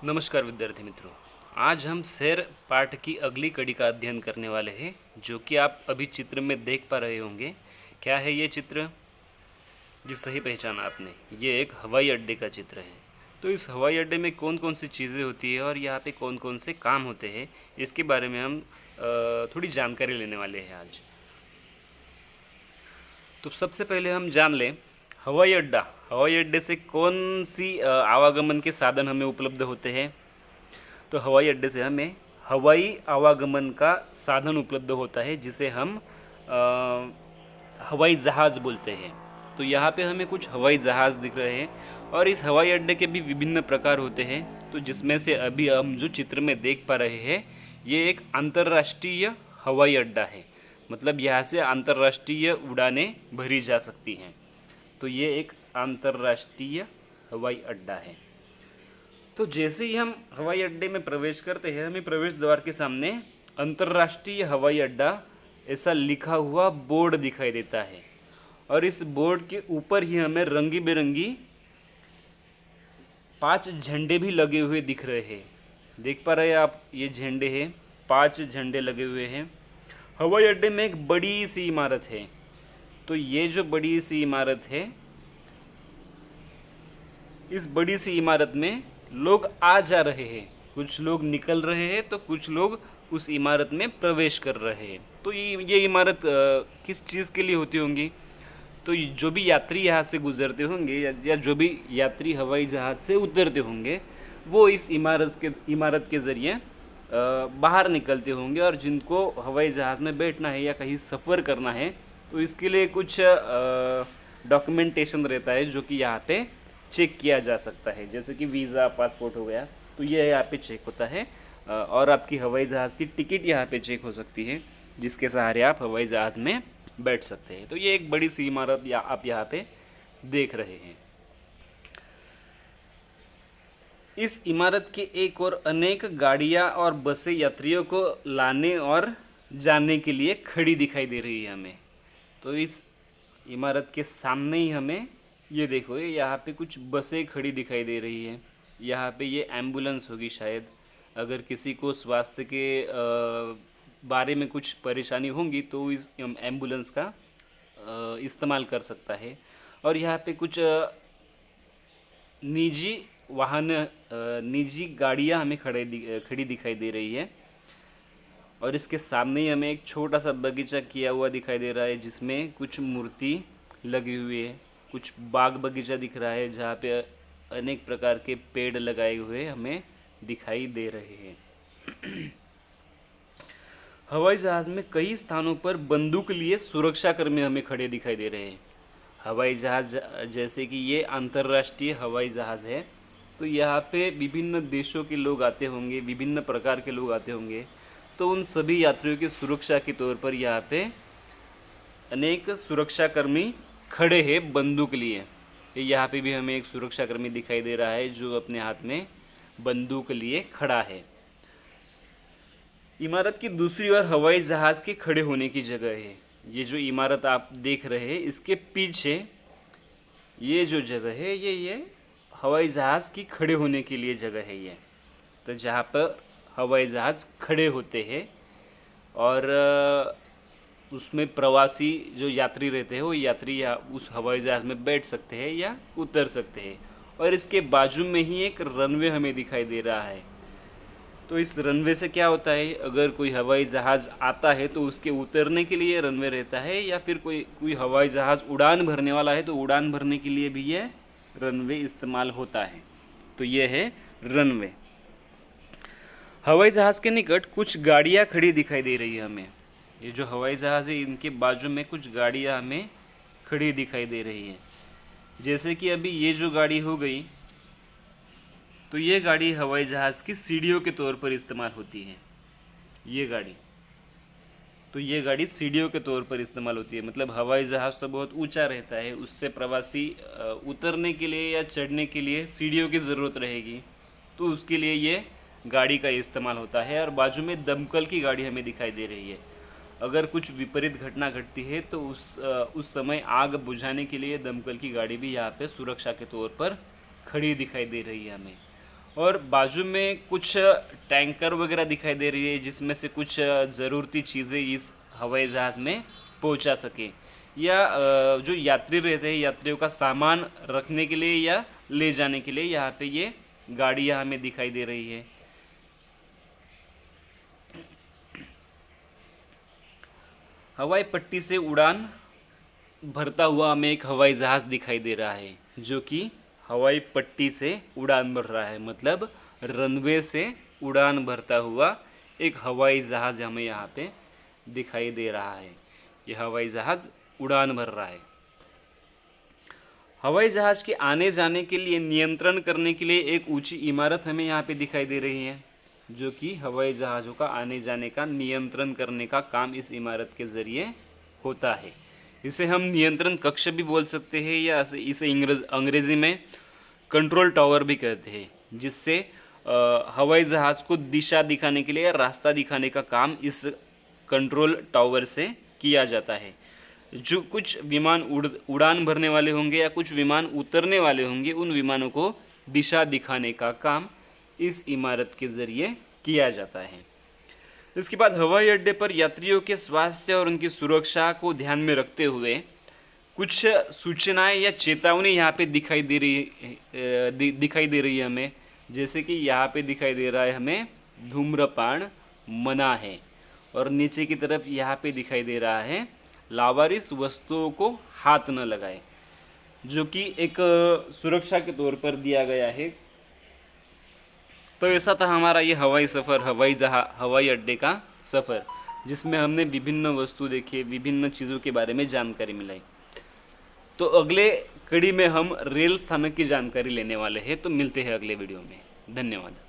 नमस्कार विद्यार्थी मित्रों। आज हम सैर पाठ की अगली कड़ी का अध्ययन करने वाले हैं, जो कि आप अभी चित्र में देख पा रहे होंगे। क्या है ये चित्र? जी, सही पहचाना आपने, ये एक हवाई अड्डे का चित्र है। तो इस हवाई अड्डे में कौन कौन सी चीज़ें होती है और यहाँ पे कौन कौन से काम होते हैं, इसके बारे में हम थोड़ी जानकारी लेने वाले हैं आज। तो सबसे पहले हम जान लें हवाई अड्डा। हवाई अड्डे से कौन सी आवागमन के साधन हमें उपलब्ध होते हैं। तो हवाई अड्डे से हमें हवाई आवागमन का साधन उपलब्ध होता है, जिसे हम हवाई जहाज़ बोलते हैं। तो यहाँ पे हमें कुछ हवाई जहाज़ दिख रहे हैं और इस हवाई अड्डे के भी विभिन्न प्रकार होते हैं। तो जिसमें से अभी हम जो चित्र में देख पा रहे हैं, ये एक अंतर्राष्ट्रीय हवाई अड्डा है। मतलब यहाँ से अंतर्राष्ट्रीय उड़ानें भरी जा सकती हैं। तो ये एक अंतर्राष्ट्रीय हवाई अड्डा है। तो जैसे ही हम हवाई अड्डे में प्रवेश करते हैं, हमें प्रवेश द्वार के सामने अंतर्राष्ट्रीय हवाई अड्डा ऐसा लिखा हुआ बोर्ड दिखाई देता है। और इस बोर्ड के ऊपर ही हमें रंगी बिरंगी 5 झंडे भी लगे हुए दिख रहे हैं। देख पा रहे हैं आप, ये झंडे हैं, 5 झंडे लगे हुए हैं। हवाई अड्डे में एक बड़ी सी इमारत है। तो ये जो बड़ी सी इमारत है, इस बड़ी सी इमारत में लोग आ जा रहे हैं। कुछ लोग निकल रहे हैं तो कुछ लोग उस इमारत में प्रवेश कर रहे हैं। तो ये इमारत किस चीज़ के लिए होती होंगी? तो जो भी यात्री यहाँ से गुजरते होंगे या जो भी यात्री हवाई जहाज़ से उतरते होंगे, वो इस इमारत के ज़रिए बाहर निकलते होंगे। और जिनको हवाई जहाज़ में बैठना है या कहीं सफ़र करना है, तो इसके लिए कुछ डॉक्यूमेंटेशन रहता है, जो कि यहाँ पे चेक किया जा सकता है। जैसे कि वीज़ा, पासपोर्ट हो गया, तो ये यहाँ पे चेक होता है। और आपकी हवाई जहाज़ की टिकट यहाँ पे चेक हो सकती है, जिसके सहारे आप हवाई जहाज़ में बैठ सकते हैं। तो ये एक बड़ी सी इमारत आप यहाँ पे देख रहे हैं। इस इमारत के एक और अनेक गाड़ियाँ और बसें यात्रियों को लाने और जाने के लिए खड़ी दिखाई दे रही है हमें। तो इस इमारत के सामने ही हमें ये देखो, यहाँ पे कुछ बसें खड़ी दिखाई दे रही है। यहाँ पे ये एम्बुलेंस होगी शायद। अगर किसी को स्वास्थ्य के बारे में कुछ परेशानी होंगी तो इस एम्बुलेंस का इस्तेमाल कर सकता है। और यहाँ पे कुछ निजी वाहन, निजी गाड़ियाँ हमें खड़ी दिखाई दे रही है। और इसके सामने ही हमें एक छोटा सा बगीचा किया हुआ दिखाई दे रहा है, जिसमें कुछ मूर्ति लगी हुई है। कुछ बाग बगीचा दिख रहा है, जहाँ पे अनेक प्रकार के पेड़ लगाए हुए हमें दिखाई दे रहे हैं। हवाई जहाज़ में कई स्थानों पर बंदूक लिए सुरक्षाकर्मी हमें खड़े दिखाई दे रहे हैं। हवाई जहाज़, जैसे कि ये अंतर्राष्ट्रीय हवाई जहाज़ है, तो यहाँ पे विभिन्न देशों के लोग आते होंगे, विभिन्न प्रकार के लोग आते होंगे। तो उन सभी यात्रियों की सुरक्षा के तौर पर यहाँ पे अनेक सुरक्षाकर्मी खड़े हैं बंदूक लिए। यहाँ पे भी हमें एक सुरक्षाकर्मी दिखाई दे रहा है, जो अपने हाथ में बंदूक लिए खड़ा है। इमारत की दूसरी ओर हवाई जहाज़ के खड़े होने की जगह है। ये जो इमारत आप देख रहे हैं, इसके पीछे ये जो जगह है, ये हवाई जहाज़ की खड़े होने के लिए जगह है ये। तो जहाँ पर हवाई जहाज़ खड़े होते हैं और उसमें प्रवासी जो यात्री रहते हैं, वो यात्री या उस हवाई जहाज़ में बैठ सकते हैं या उतर सकते हैं। और इसके बाजू में ही एक रनवे हमें दिखाई दे रहा है। तो इस रनवे से क्या होता है, अगर कोई हवाई जहाज़ आता है तो उसके उतरने के लिए रनवे रहता है, या फिर कोई हवाई जहाज़ उड़ान भरने वाला है तो उड़ान भरने के लिए भी ये रनवे इस्तेमाल होता है। तो ये है रनवे। हवाई जहाज़ के निकट कुछ गाड़ियाँ खड़ी दिखाई दे रही है हमें। ये जो हवाई जहाज़ है, इनके बाजू में कुछ गाड़ियाँ हमें खड़ी दिखाई दे रही है। जैसे कि अभी ये जो गाड़ी हो गई, तो ये गाड़ी हवाई जहाज़ की सीढ़ियों के तौर पर इस्तेमाल होती है। ये गाड़ी, तो ये गाड़ी सीढ़ियों के तौर पर इस्तेमाल होती है। मतलब हवाई जहाज़ तो बहुत ऊंचा रहता है, उससे प्रवासी उतरने के लिए या चढ़ने के लिए सीढ़ियों की ज़रूरत रहेगी, तो उसके लिए ये गाड़ी का इस्तेमाल होता है। और बाजू में दमकल की गाड़ी हमें दिखाई दे रही है। अगर कुछ विपरीत घटना घटती है तो उस समय आग बुझाने के लिए दमकल की गाड़ी भी यहाँ पे सुरक्षा के तौर पर खड़ी दिखाई दे रही है हमें। और बाजू में कुछ टैंकर वगैरह दिखाई दे रही है जिसमें से कुछ ज़रूरती चीज़ें इस हवाई जहाज़ में पहुंचा सके, या जो यात्री रहते हैं यात्रियों का सामान रखने के लिए या ले जाने के लिए यहाँ पे ये गाड़ियाँ हमें दिखाई दे रही है। हवाई पट्टी से उड़ान भरता हुआ हमें एक हवाई जहाज़ दिखाई दे रहा है जो कि हवाई पट्टी से उड़ान भर रहा है, मतलब रनवे से उड़ान भरता हुआ एक हवाई जहाज़ हमें यहाँ पे दिखाई दे रहा है। ये हवाई जहाज़ उड़ान भर रहा है। हवाई जहाज़ के आने जाने के लिए नियंत्रण करने के लिए एक ऊंची इमारत हमें यहाँ पे दिखाई दे रही है जो कि हवाई जहाज़ों का आने जाने का नियंत्रण करने का काम इस इमारत के ज़रिए होता है। इसे हम नियंत्रण कक्ष भी बोल सकते हैं या इसे अंग्रेज़ी में कंट्रोल टावर भी कहते हैं, जिससे हवाई जहाज़ को दिशा दिखाने के लिए या रास्ता दिखाने का काम इस कंट्रोल टावर से किया जाता है। जो कुछ विमान उड़ान भरने वाले होंगे या कुछ विमान उतरने वाले होंगे, उन विमानों को दिशा दिखाने का काम इस इमारत के ज़रिए किया जाता है। इसके बाद हवाई अड्डे पर यात्रियों के स्वास्थ्य और उनकी सुरक्षा को ध्यान में रखते हुए कुछ सूचनाएं या चेतावनी यहाँ पे दिखाई दे रही है हमें। जैसे कि यहाँ पे दिखाई दे रहा है हमें धूम्रपान मना है, और नीचे की तरफ यहाँ पे दिखाई दे रहा है लावारिस वस्तुओं को हाथ न लगाए, जो कि एक सुरक्षा के तौर पर दिया गया है। तो ऐसा था हमारा ये हवाई सफ़र, हवाई अड्डे का सफ़र, जिसमें हमने विभिन्न वस्तु देखे, विभिन्न चीज़ों के बारे में जानकारी मिलाई। तो अगले कड़ी में हम रेल स्थानक की जानकारी लेने वाले हैं। तो मिलते हैं अगले वीडियो में। धन्यवाद।